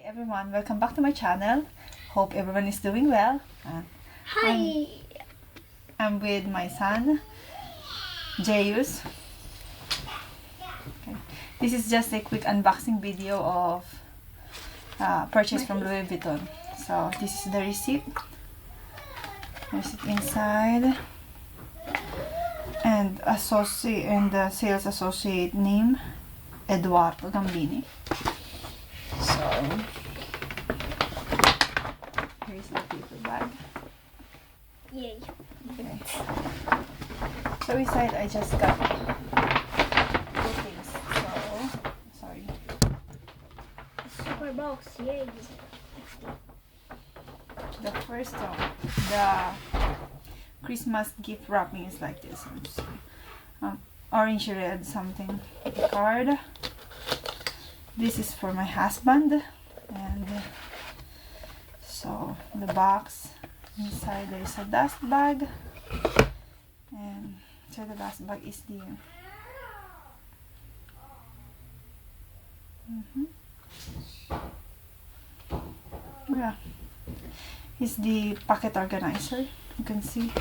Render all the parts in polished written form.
everyone, welcome back to my channel. Hope everyone is doing well. Hi! I'm with my son, Jayus. Okay. This is just a quick unboxing video of purchase from Louis Vuitton. So this is the receipt. There's it inside. And the sales associate name, Eduardo Gambini. So here's the paper bag. Yay. Okay. So inside I just got two things. So sorry. Super box, yay. The first one, the Christmas gift wrapping is like this. Orange red something. The card. This is for my husband, and so the box inside there is a dust bag, and so the dust bag is the yeah, is the pocket organizer. You can see.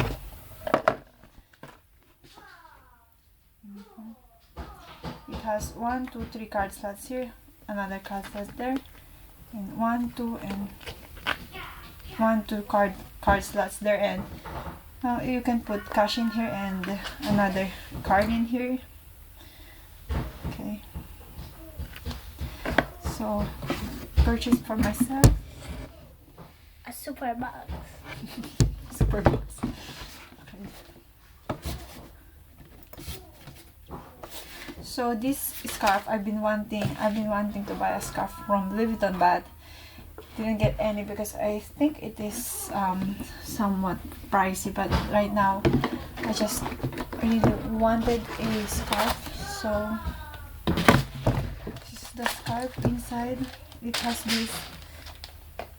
It has 1, 2, 3 card slots here, another card slot there, and 1, 2, and 1, 2 card slots there, and now you can put cash in here and another card in here. Okay, so purchased for myself A super box. super box. Okay. So this scarf, I've been wanting to buy a scarf from Louis Vuitton, but didn't get any because I think it is somewhat pricey. But right now I just really wanted a scarf, so this is the scarf. Inside it has this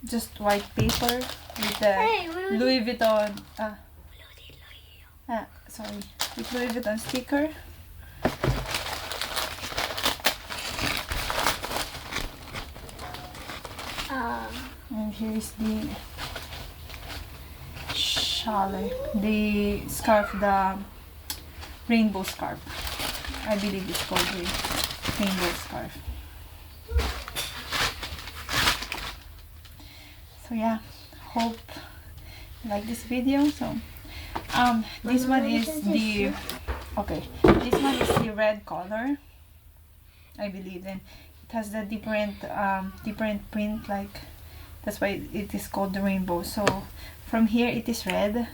just white paper with the Louis Vuitton with Louis Vuitton sticker. And here is the chale, the scarf, the rainbow scarf. I believe it's called the rainbow scarf. So yeah, hope you like this video. So this one is the red color, I believe, and it has the different print, like that's why it is called the rainbow. So from here it is red.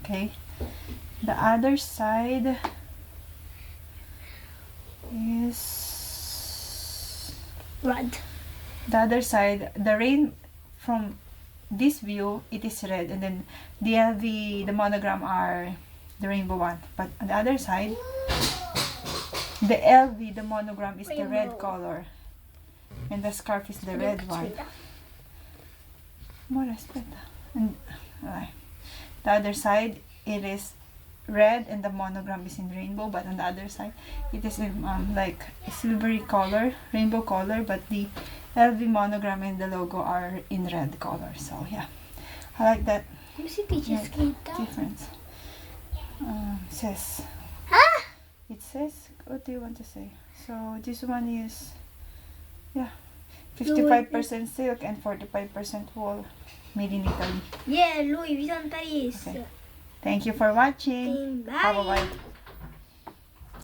Okay, the other side is Red. the other side, from this view it is red, and then the LV, the monogram are the rainbow one, but on the other side the LV, the monogram is the red color, and the scarf is the red one. More respect. And the other side it is red and the monogram is in rainbow, but on the other side it is in like a silvery color, rainbow color, but the LV monogram and the logo are in red color. So yeah, I like that. Difference. It says, what do you want to say? So this one is 55% silk and 45% wool, made in Italy. Yeah, Louis Vuitton Paris. Okay. Thank you for watching. Bye. Bye.